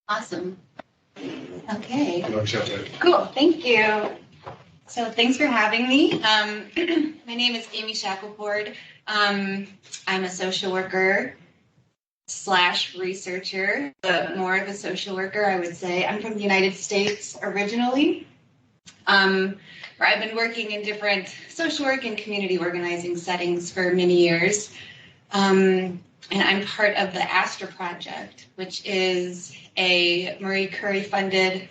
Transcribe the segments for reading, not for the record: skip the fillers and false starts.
Awesome. Okay. You don't accept it. Cool. Thank you. So thanks for having me. My name is Amy Shackelford. I'm a social worker / researcher, but more of a social worker, I would say. I'm from the United States originally, where I've been working in different social work and community organizing settings for many years. And I'm part of the Astra Project, which is a Marie Curie-funded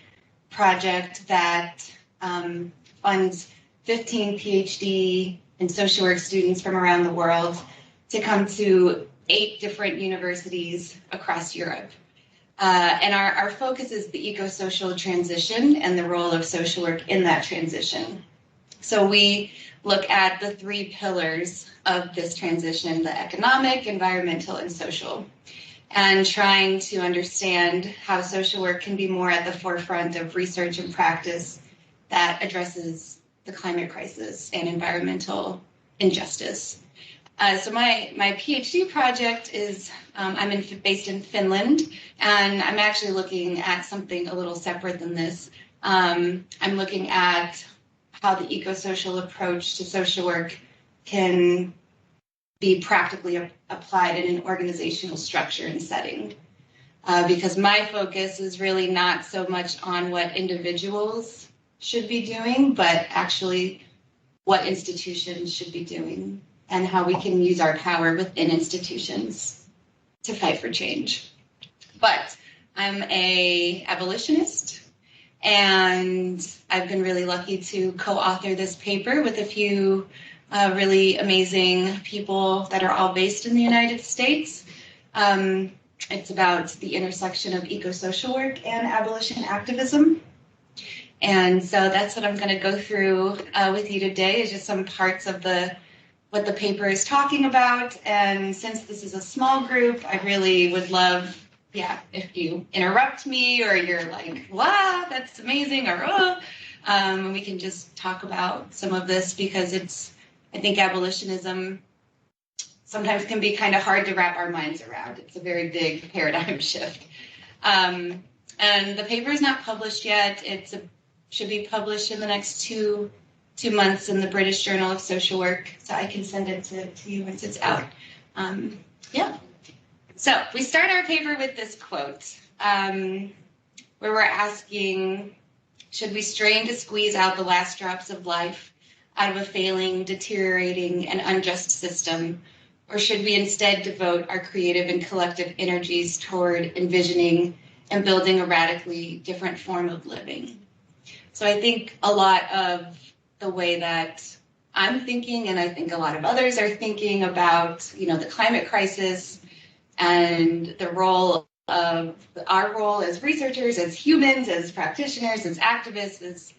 project that funds 15 PhD and social work students from around the world to come to 8 different universities across Europe. And our focus is the ecosocial transition and the role of social work in that transition. So we look at the 3 pillars of this transition: the economic, environmental, and social, and trying to understand how social work can be more at the forefront of research and practice that addresses the climate crisis and environmental injustice. So my PhD project is, I'm based in Finland, and I'm actually looking at something a little separate than this. I'm looking at how the ecosocial approach to social work can be practically applied in an organizational structure and setting. Because my focus is really not so much on what individuals should be doing, but actually what institutions should be doing and how we can use our power within institutions to fight for change. But I'm an abolitionist, and I've been really lucky to co-author this paper with a few really amazing people that are all based in the United States. It's about the intersection of ecosocial work and abolition activism. And so that's what I'm going to go through with you today, is just some parts of what the paper is talking about. And since this is a small group, I really would love, if you interrupt me or you're like, wow, that's amazing, or we can just talk about some of this, because I think abolitionism sometimes can be kind of hard to wrap our minds around. It's a very big paradigm shift. And the paper is not published yet. Should be published in the next two months in the British Journal of Social Work, so I can send it to you once it's out. So we start our paper with this quote, where we're asking, should we strain to squeeze out the last drops of life out of a failing, deteriorating, and unjust system, or should we instead devote our creative and collective energies toward envisioning and building a radically different form of living? So I think a lot of the way that I'm thinking, and I think a lot of others are thinking about, the climate crisis and the role of our role as researchers, as humans, as practitioners, as activists, is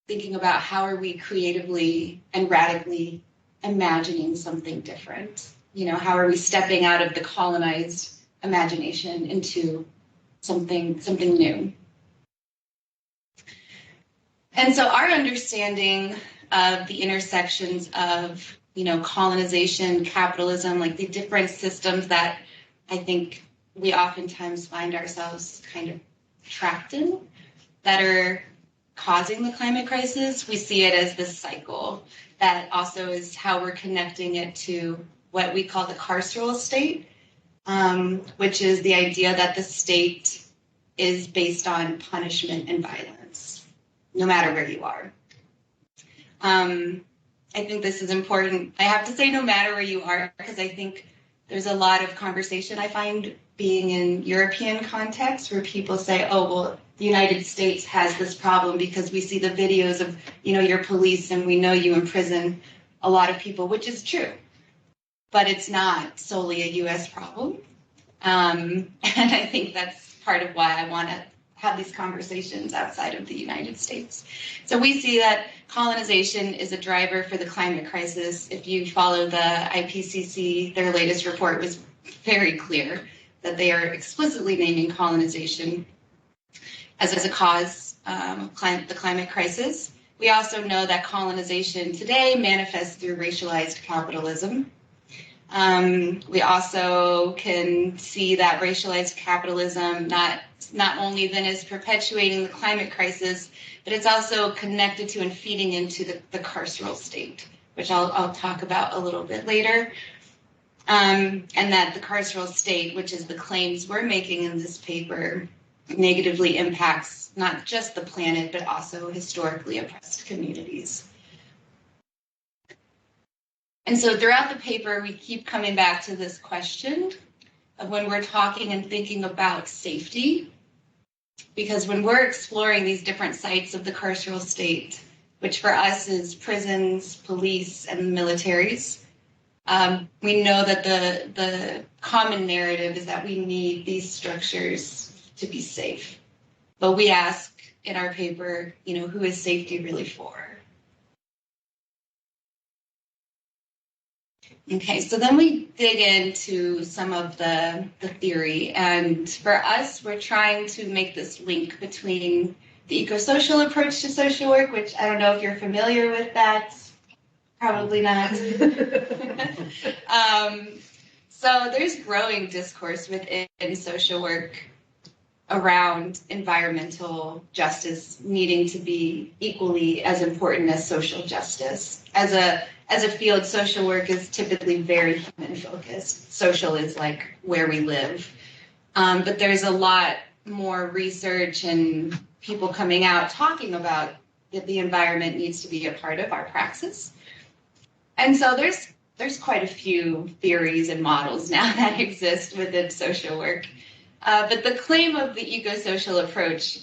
thinking about how are we creatively and radically imagining something different? How are we stepping out of the colonized imagination into something new? And so our understanding of the intersections of, colonization, capitalism, like the different systems that I think we oftentimes find ourselves kind of trapped in, that are causing the climate crisis, we see it as this cycle that also is how we're connecting it to what we call the carceral state, which is the idea that the state is based on punishment and violence, no matter where you are. I think this is important. I have to say no matter where you are, because I think there's a lot of conversation I find being in European context where people say, oh, well, the United States has this problem because we see the videos of, your police, and we know you imprison a lot of people, which is true. But it's not solely a U.S. problem. And I think that's part of why I want to have these conversations outside of the United States. So we see that colonization is a driver for the climate crisis. If you follow the IPCC, their latest report was very clear that they are explicitly naming colonization as a cause of the climate crisis. We also know that colonization today manifests through racialized capitalism. We also can see that racialized capitalism not only then is perpetuating the climate crisis, but it's also connected to and feeding into the carceral state, which I'll talk about a little bit later. And that the carceral state, which is the claims we're making in this paper, negatively impacts not just the planet, but also historically oppressed communities. And so throughout the paper, we keep coming back to this question of when we're talking and thinking about safety, because when we're exploring these different sites of the carceral state, which for us is prisons, police, and militaries, we know that the common narrative is that we need these structures to be safe. But we ask in our paper, who is safety really for? Okay, so then we dig into some of the theory. And for us, we're trying to make this link between the ecosocial approach to social work, which I don't know if you're familiar with that. Probably not. So there's growing discourse within social work around environmental justice needing to be equally as important as social justice. As a field, social work is typically very human focused. Social is like where we live. But there's a lot more research and people coming out talking about that the environment needs to be a part of our praxis. And so there's quite a few theories and models now that exist within social work. But the claim of the ecosocial approach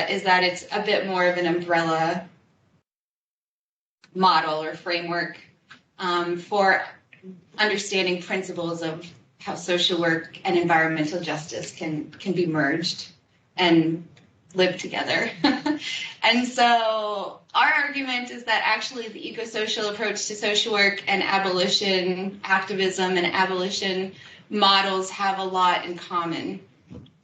is that it's a bit more of an umbrella model or framework for understanding principles of how social work and environmental justice can be merged and live together. And so our argument is that actually the ecosocial approach to social work and abolition activism and abolition models have a lot in common.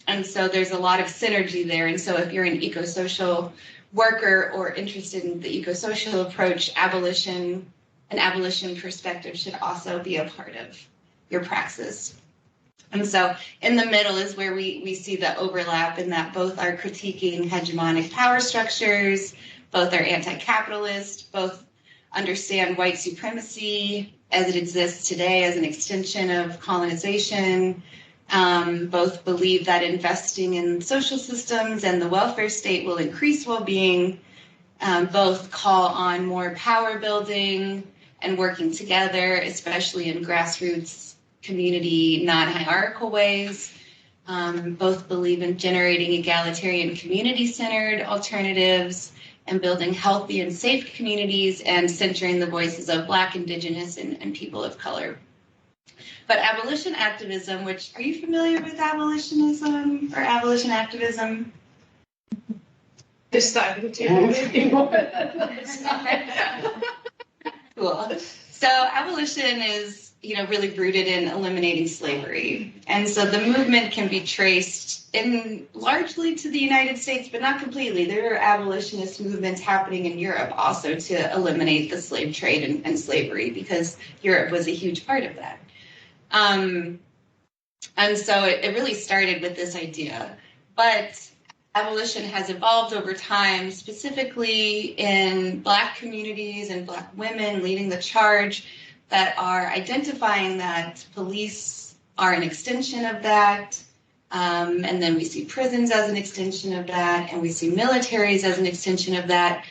And so there's a lot of synergy there. And so if you're an ecosocial worker or interested in the ecosocial approach, an abolition perspective should also be a part of your praxis. And so in the middle is where we see the overlap in that both are critiquing hegemonic power structures, both are anti-capitalist, both understand white supremacy as it exists today as an extension of colonization, both believe that investing in social systems and the welfare state will increase well-being, both call on more power building and working together, especially in grassroots community, non-hierarchical ways. Both believe in generating egalitarian, community-centered alternatives and building healthy and safe communities and centering the voices of Black, Indigenous, and people of color. But abolition activism, which, are you familiar with abolitionism or abolition activism? This side of the table. Cool. So abolition is, really rooted in eliminating slavery. And so the movement can be traced largely to the United States, but not completely. There are abolitionist movements happening in Europe also to eliminate the slave trade and slavery, because Europe was a huge part of that. And so it really started with this idea. But abolition has evolved over time, specifically in Black communities and Black women leading the charge, that are identifying that police are an extension of that. And then we see prisons as an extension of that, and we see militaries as an extension of that.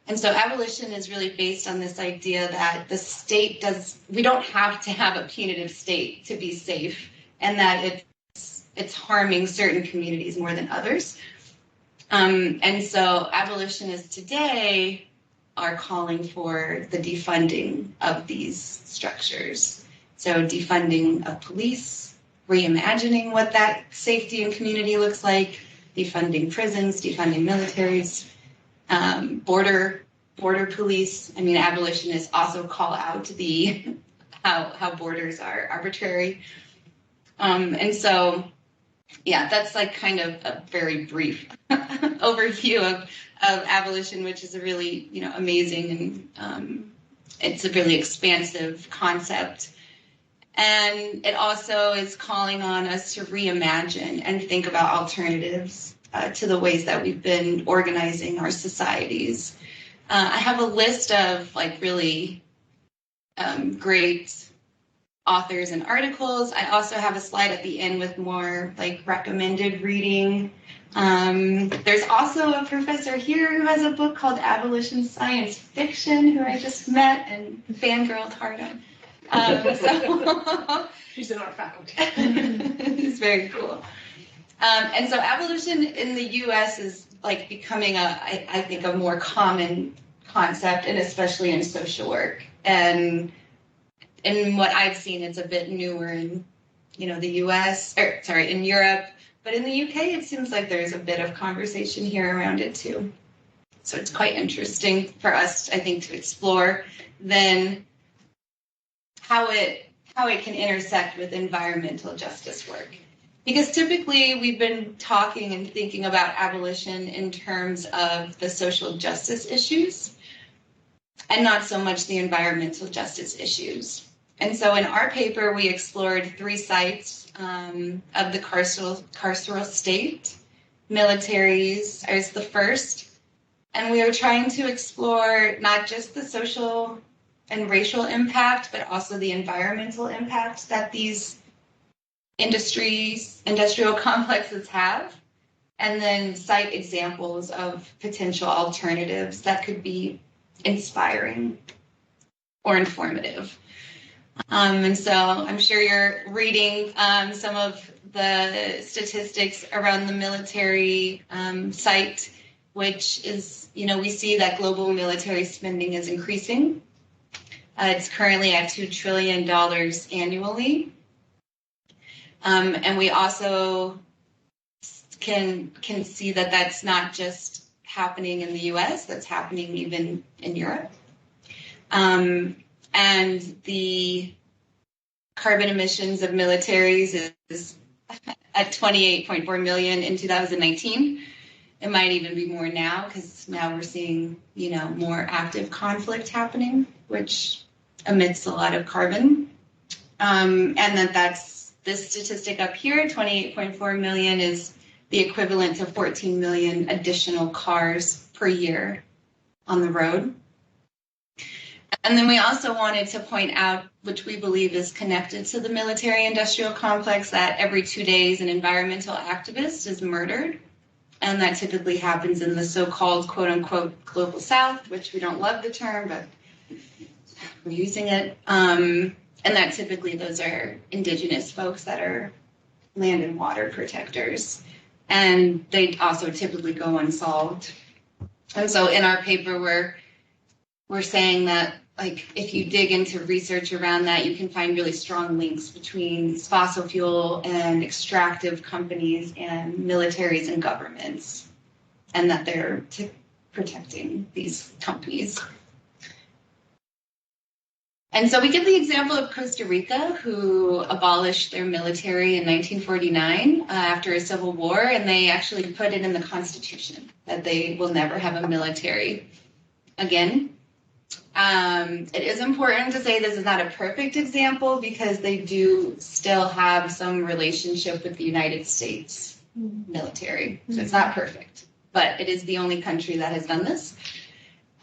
And so abolition is really based on this idea that the state we don't have to have a punitive state to be safe, and that it's harming certain communities more than others. And so abolitionists today are calling for the defunding of these structures. So defunding of police, reimagining what that safety and community looks like, defunding prisons, defunding militaries, border police. I mean, abolitionists also call out how borders are arbitrary. And so, yeah, that's like kind of a very brief overview of abolition, which is a really, amazing and it's a really expansive concept. And it also is calling on us to reimagine and think about alternatives to the ways that we've been organizing our societies. I have a list of like really great authors and articles. I also have a slide at the end with more like recommended reading. There's also a professor here who has a book called Abolition Science Fiction, who I just met and fangirled hard on. She's in our faculty. It's very cool. And so abolition in the U.S. is like becoming I think, a more common concept, and especially in social work. And in what I've seen, it's a bit newer in, the U.S. In Europe, but in the U.K. it seems like there's a bit of conversation here around it too. So it's quite interesting for us, I think, to explore then how it can intersect with environmental justice work. Because typically we've been talking and thinking about abolition in terms of the social justice issues and not so much the environmental justice issues. And so in our paper, we explored 3 sites of the carceral state. Militaries is the first. And we are trying to explore not just the social and racial impact, but also the environmental impact that these industrial complexes have, and then cite examples of potential alternatives that could be inspiring or informative. And so I'm sure you're reading some of the statistics around the military site, which is, we see that global military spending is increasing. It's currently at $2 trillion annually. And we also can see that that's not just happening in the U.S., that's happening even in Europe. And the carbon emissions of militaries is at 28.4 million in 2019. It might even be more now, because now we're seeing, more active conflict happening, which emits a lot of carbon. And that's this statistic up here, 28.4 million, is the equivalent to 14 million additional cars per year on the road. And then we also wanted to point out, which we believe is connected to the military-industrial complex, that every 2 days an environmental activist is murdered. And that typically happens in the so-called, quote-unquote, global south, which we don't love the term, but we're using it. And that typically those are indigenous folks that are land and water protectors. And they also typically go unsolved. And so in our paper, we're saying that, like, if you dig into research around that, you can find really strong links between fossil fuel and extractive companies and militaries and governments, and that they're protecting these companies. And so we give the example of Costa Rica, who abolished their military in 1949 after a civil war, and they actually put it in the Constitution that they will never have a military again. It is important to say this is not a perfect example, because they do still have some relationship with the United States military. So it's not perfect, but it is the only country that has done this.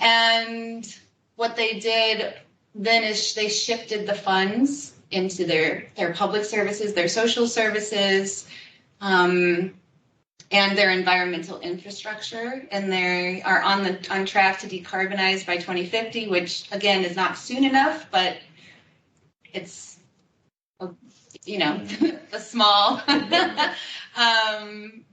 And what they did then is they shifted the funds into their public services, their social services, and their environmental infrastructure, and they are on track to decarbonize by 2050, which again is not soon enough, but it's a small.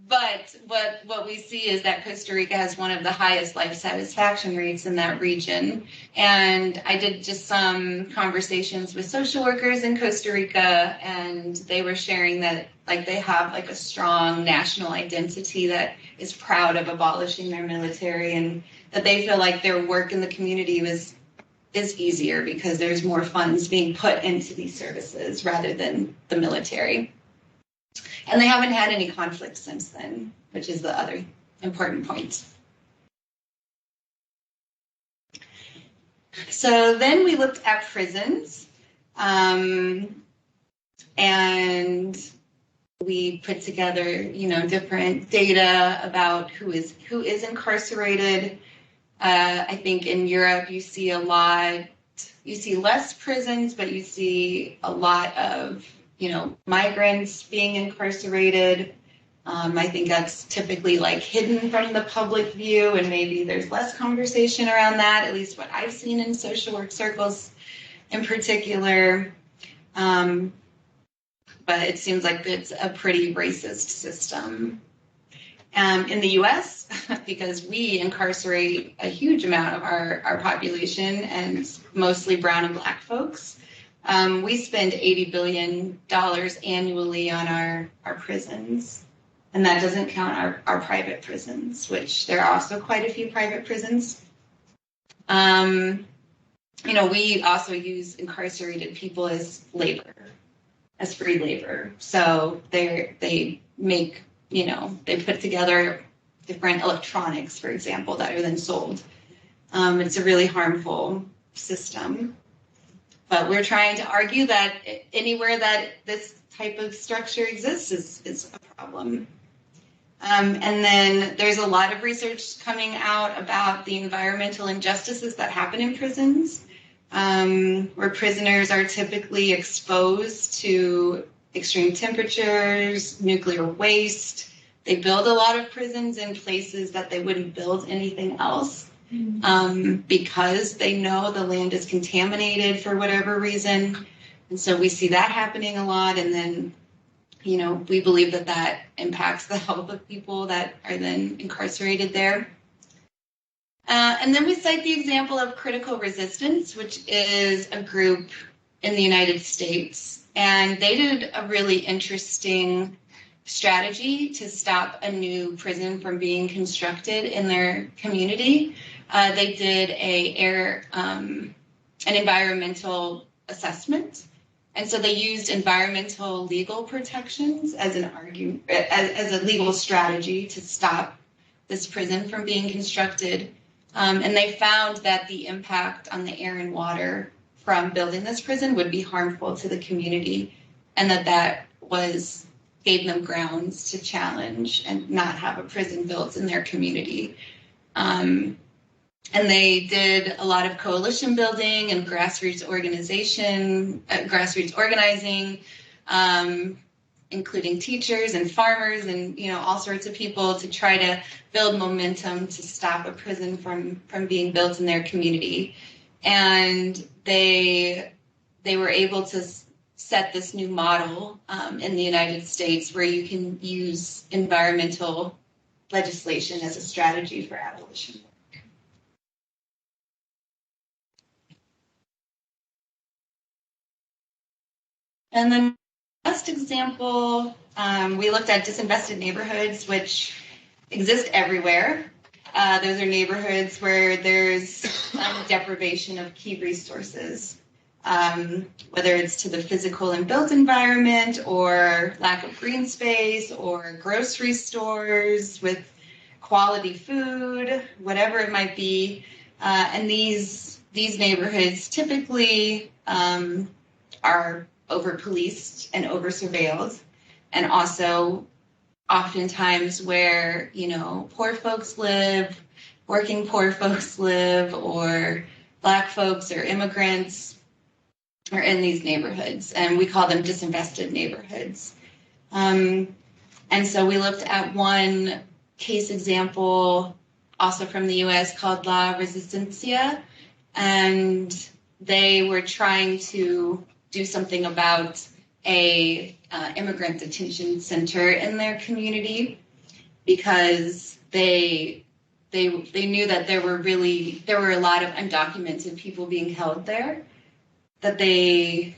But what we see is that Costa Rica has one of the highest life satisfaction rates in that region. And I did just some conversations with social workers in Costa Rica, and they were sharing that they have a strong national identity that is proud of abolishing their military, and that they feel like their work in the community is easier because there's more funds being put into these services rather than the military. And they haven't had any conflict since then, which is the other important point. So then we looked at prisons. And And we put together, different data about who is incarcerated. I think in Europe you see less prisons, but you see a lot of, migrants being incarcerated. I think that's typically like hidden from the public view, and maybe there's less conversation around that, at least what I've seen in social work circles in particular. But it seems like it's a pretty racist system. In the US, because we incarcerate a huge amount of our population, and mostly brown and black folks, we spend $80 billion annually on our prisons. And that doesn't count our private prisons, which there are also quite a few private prisons. We also use incarcerated people as labor, as free labor. So they make, they put together different electronics, for example, that are then sold. It's a really harmful system. But we're trying to argue that anywhere that this type of structure exists is a problem. And then there's a lot of research coming out about the environmental injustices that happen in prisons, where prisoners are typically exposed to extreme temperatures, nuclear waste. They build a lot of prisons in places that they wouldn't build anything else, because they know the land is contaminated for whatever reason. And so we see that happening a lot. And then, we believe that impacts the health of people that are then incarcerated there. And then we cite the example of Critical Resistance, which is a group in the United States. And they did a really interesting strategy to stop a new prison from being constructed in their community. They did an environmental assessment. And so they used environmental legal protections as as a legal strategy to stop this prison from being constructed. And they found that the impact on the air and water from building this prison would be harmful to the community, and that gave them grounds to challenge and not have a prison built in their community. And they did a lot of coalition building and grassroots organizing, including teachers and farmers and, all sorts of people to try to build momentum to stop a prison from being built in their community. And they were able to set this new model in the United States where you can use environmental legislation as a strategy for abolition. And then the last example, we looked at disinvested neighborhoods, which exist everywhere. Those are neighborhoods where there's deprivation of key resources, whether it's to the physical and built environment, or lack of green space, or grocery stores with quality food, whatever it might be. And these neighborhoods typically are over-policed and over-surveilled, and also oftentimes where, poor folks live, working poor folks live, or Black folks or immigrants are in these neighborhoods, and we call them disinvested neighborhoods. And so we looked at one case example also from the US called La Resistencia, and they were trying to do something about a immigrant detention center in their community, because they knew that there were a lot of undocumented people being held there, that they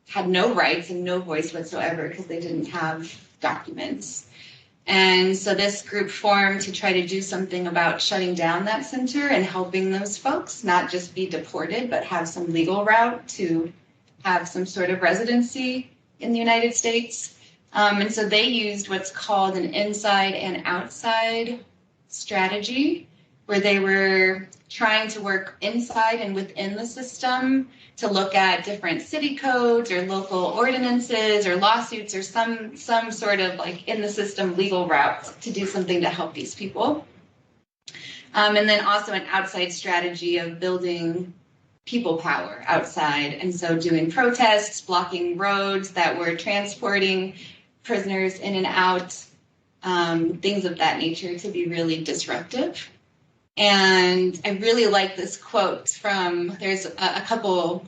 had no rights and no voice whatsoever because they didn't have documents. And so this group formed to try to do something about shutting down that center and helping those folks not just be deported, but have some legal route to have some sort of residency in the United States. And so they used what's called an inside and outside strategy. where they were trying to work inside and within the system to look at different city codes or local ordinances or lawsuits or some sort of like in the system legal route to do something to help these people. And then also an outside strategy of building people power outside. And so doing protests, blocking roads that were transporting prisoners in and out, things of that nature to be really disruptive. And I really like this quote from, there's a couple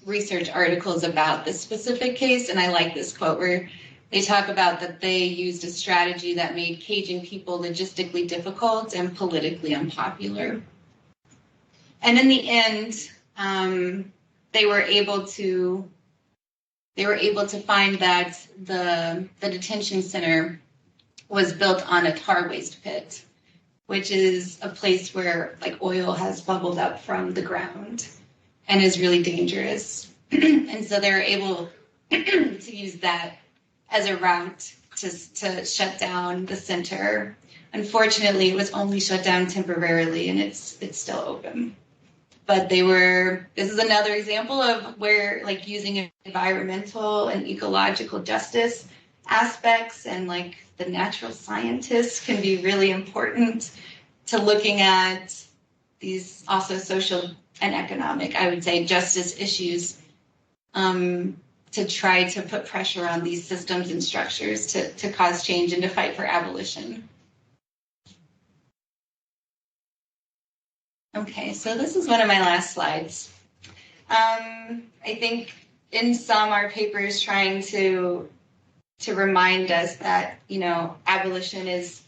research articles about this specific case, and I like this quote where they talk about that they used a strategy that made caging people logistically difficult and politically unpopular. And in the end, they were able to find that the detention center was built on a tar waste pit, which is a place where like oil has bubbled up from the ground and is really dangerous. And so they were able to use that as a route to shut down the center. Unfortunately, it was only shut down temporarily, and it's still open. But this is another example of where like using environmental and ecological justice aspects and like the natural scientists can be really important to looking at these also social and economic, I would say, justice issues, to try to put pressure on these systems and structures to cause change and to fight for abolition. Okay, so this is one of my last slides. I think in some our paper is trying to remind us that, you know, abolition is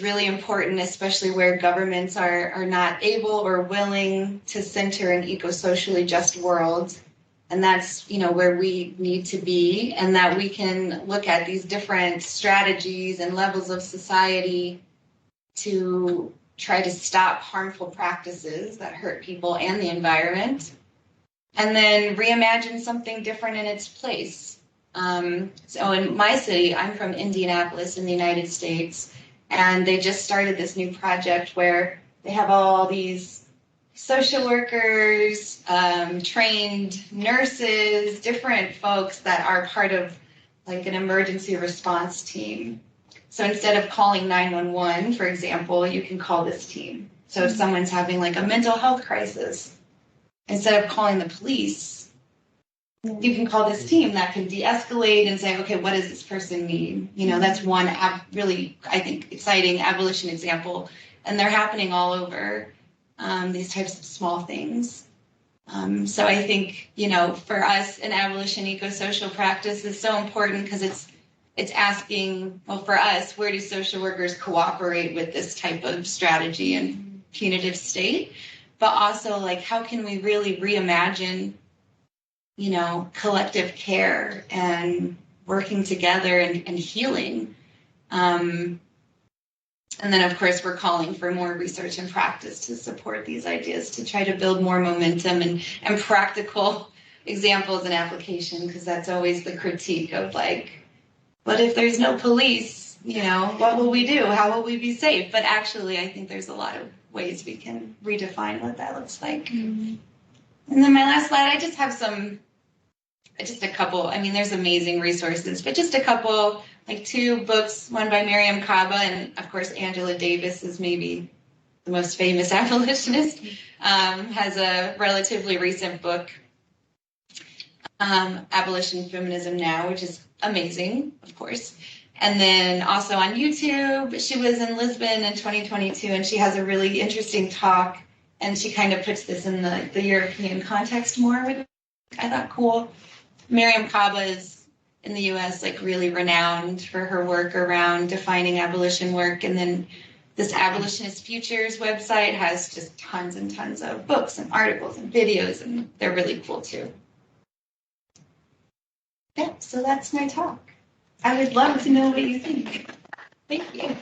really important, especially where governments are not able or willing to center an eco-socially just world. And that's, you know, where we need to be, and that we can look at these different strategies and levels of society to try to stop harmful practices that hurt people and the environment, and then reimagine something different in its place. So in my city, I'm from Indianapolis in the United States, and they just started this new project where they have all these social workers, trained nurses, different folks that are part of like an emergency response team. So instead of calling 911, for example, you can call this team. So if someone's having like a mental health crisis, instead of calling the police, you can call this team that can de-escalate and say, okay, what does this person need? You know, that's one really, I think, exciting abolition example. And they're happening all over, these types of small things. So I think, you know, for us, an abolition ecosocial practice is so important because it's asking, well, for us, where do social workers cooperate with this type of strategy and punitive state? But also, like, how can we really reimagine, you know, collective care and working together and healing? And then, of course, we're calling for more research and practice to support these ideas, to try to build more momentum and practical examples and application, because that's always the critique of, like, but if there's no police, you know, what will we do? How will we be safe? But actually, I think there's a lot of ways we can redefine what that looks like. Mm-hmm. And then my last slide, I just have just a couple, I mean, there's amazing resources, but just a couple, like 2 books, one by Miriam Kaba, and of course, Angela Davis is maybe the most famous abolitionist, has a relatively recent book, Abolition Feminism Now, which is amazing, of course. And then also on YouTube, she was in Lisbon in 2022, and she has a really interesting talk, and she kind of puts this in the European context more, which I thought cool. Miriam Kaba is in the US like really renowned for her work around defining abolition work. And then this Abolitionist Futures website has just tons and tons of books and articles and videos, and they're really cool too. Yeah, so that's my talk. I would love to know what you think. Thank you.